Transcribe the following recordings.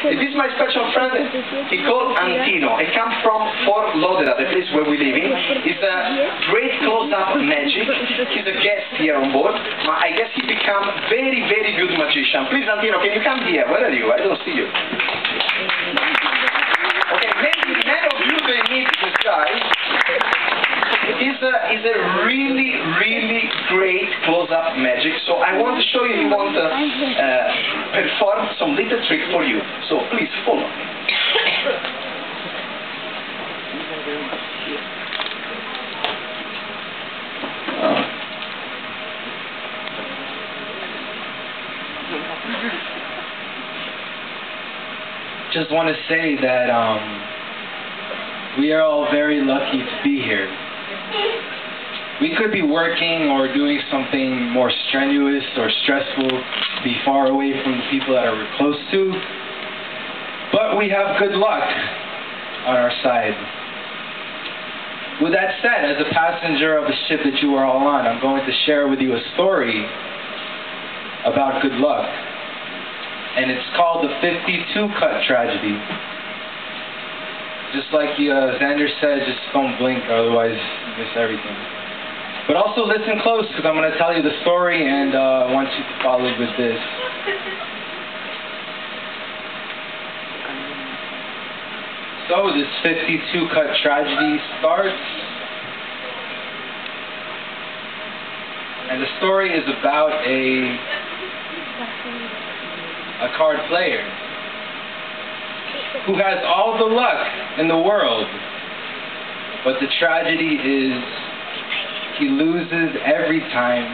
This is my special friend. He called Antino. He comes from Fort Lauderdale, the place where we live in. He's a great close-up magic. He's a guest here on board. I guess he become very, very good magician. Please, Antino, can you come here? Where are you? I don't see you. Okay, maybe none of you may meet this guy. He's a really, really great close-up magic. So I want to show you, he wants to perform some little trick for you. So please follow me. Just want to say that we are all very lucky to be here. We could be working or doing something more strenuous or stressful, be far away from the people that we're close to, but we have good luck on our side. With that said, as a passenger of the ship that you are all on, I'm going to share with you a story about good luck. And it's called the 52 cut tragedy. Just like Xander said, just don't blink, otherwise you miss everything. But also listen close, because I'm going to tell you the story, and I want you to follow with this. So this 52 cut tragedy starts, and the story is about a card player who has all the luck in the world, but the tragedy is he loses every time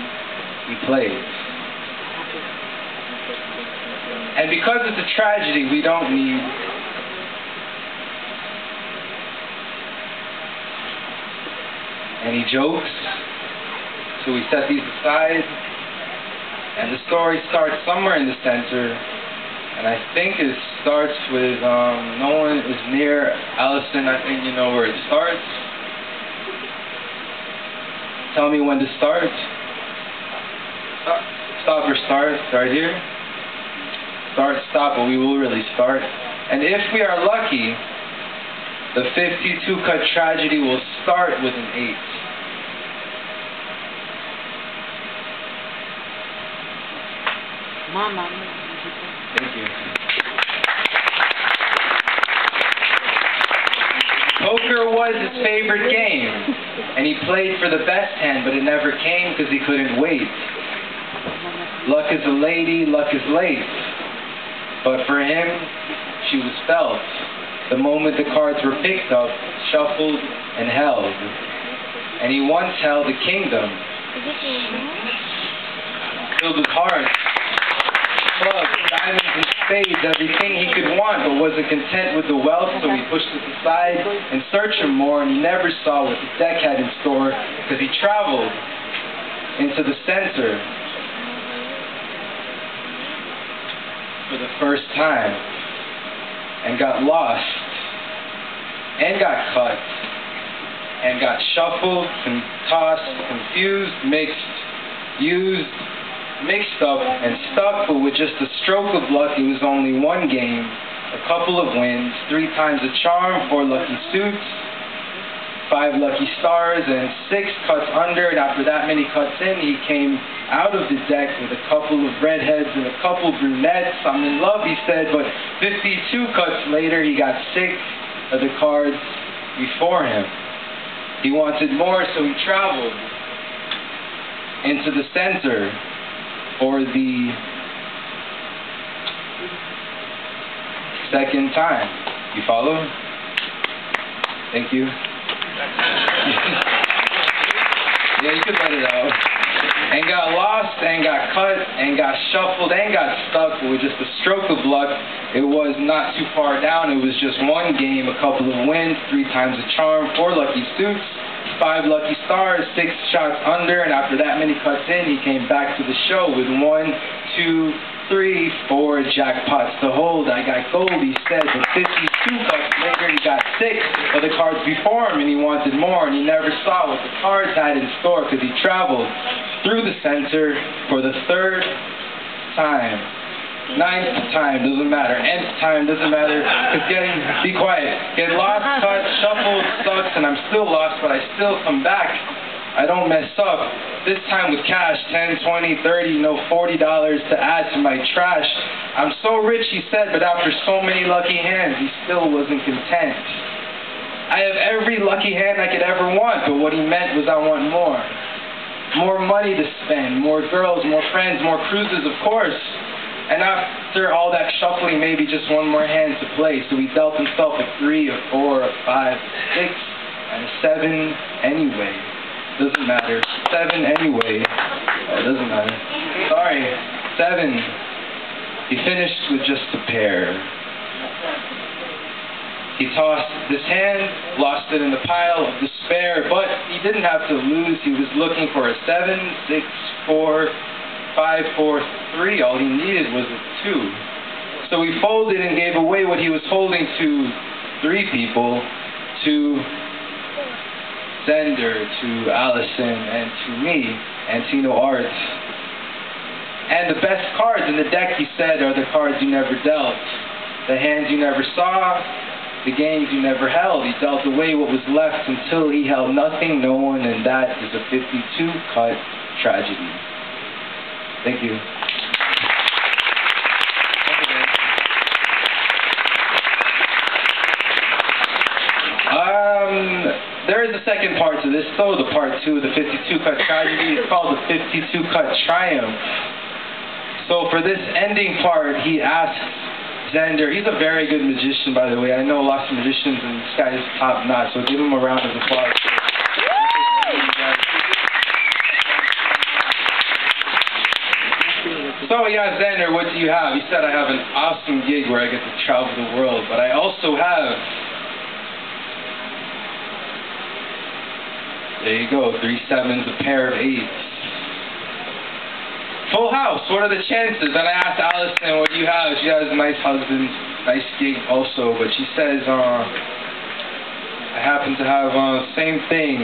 he plays. And because it's a tragedy, we don't need any jokes, so we set these aside, and the story starts somewhere in the center. And I think it starts with, no one is near. Allison, I think you know where it starts. Tell me when to start. Stop or start. Start here. Start, stop, but we will really start. And if we are lucky, the 52 cut tragedy will start with an 8. Mama. Thank you. Poker was his favorite game, and he played for the best hand, but it never came because he couldn't wait. Luck is a lady, luck is late. But for him, she was felt. The moment the cards were picked up, shuffled, and held. And he once held a kingdom, filled with hearts, clubs, diamonds, and spades, everything he could want, but wasn't content with the wealth, so he pushed it aside and searched for more, and he never saw what the deck had in store, because he traveled into the center for the first time, and got lost, and got cut, and got shuffled, and tossed, confused, mixed, used, mixed up and stuck, but with just a stroke of luck, it was only one game, a couple of wins, 3 times a charm, 4 lucky suits, 5 lucky stars, and 6 cuts under, and after that many cuts in, he came out of the deck with a couple of redheads and a couple brunettes. I'm in love, he said, but 52 cuts later, he got sick of the cards before him. He wanted more, so he traveled into the center for the second time. You follow? Thank you. Yeah, you could let it out. And got lost, and got cut, and got shuffled, and got stuck, but with just a stroke of luck. It was not too far down. It was just one game, a couple of wins, 3 times a charm, 4 lucky suits, 5 lucky stars, 6 shots under, and after that many cuts in, he came back to the show with 1, 2, 3, 4 jackpots to hold. I got gold, he said, but 52 cuts later, he got 6 of the cards before him, and he wanted more, and he never saw what the cards had in store, because he traveled through the center for the 3rd time. 9th time, doesn't matter. Nth time, doesn't matter. Because be quiet. Get lost, cut, shuffled, sucks, and I'm still lost, but I still come back. I don't mess up. This time with cash, 10, 20, 30, $40 to add to my trash. I'm so rich, he said, but after so many lucky hands, he still wasn't content. I have every lucky hand I could ever want, but what he meant was I want more. More money to spend, more girls, more friends, more cruises, of course. And after all that shuffling, maybe just one more hand to play. So he dealt himself a 3, a 4, a 5, a 6, and a 7 anyway. Doesn't matter. 7 anyway. Oh, doesn't matter. Sorry. 7. He finished with just a pair. He tossed his hand, lost it in the pile of despair, but he didn't have to lose. He was looking for a 7, 6, 4, 5, 4, 3. All he needed was a 2. So he folded and gave away what he was holding to 3 people, to Zender, to Allison, and to me, Antino Art. And the best cards in the deck, he said, are the cards you never dealt. The hands you never saw, the games you never held. He dealt away what was left until he held nothing, no one, and that is a 52-cut tragedy. Thank you. There is a second part to this, though, the part 2 of the 52-cut tragedy. It's called the 52-cut triumph. So for this ending part, he asks Zender, he's a very good magician, by the way. I know lots of magicians, and this guy is top-notch, so give him a round of applause. So yeah, Zender, what do you have? He said, I have an awesome gig where I get to travel the world, but I also have... There you go, 3 7s, a pair of 8s. Full house, what are the chances? And I asked Allison, what do you have? She has a nice husband, nice gig also, but she says, I happen to have same thing,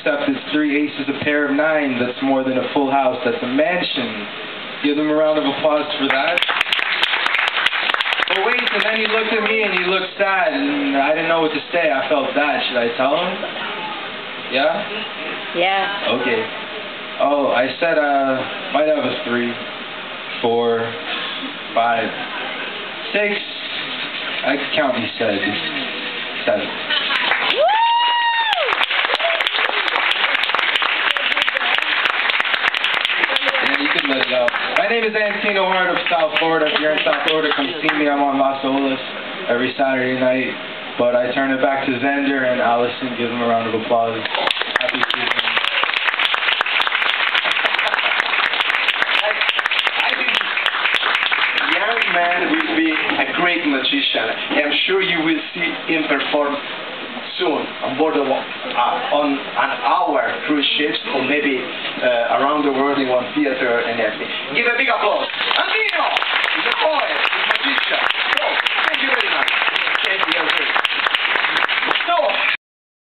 except it's 3 aces, a pair of 9s. That's more than a full house, that's a mansion. Give them a round of applause for that. But wait, and then he looked at me and he looked sad, and I didn't know what to say. I felt bad. Should I tell him? Yeah? Yeah. Okay. Oh, I said, might have a 3, 4, 5, 6. I could count, he said. 7. Yeah, you can let it out. My name is Antino Art of South Florida. If you're in South Florida, come see me. I'm on Las Olas every Saturday night. But I turn it back to Zender and Allison. Give them a round of applause. Happy season. I think this young man will be a great magician. I'm sure you will see him perform soon on board on our cruise ships, or maybe around the world in one theater and everything. Give a big applause.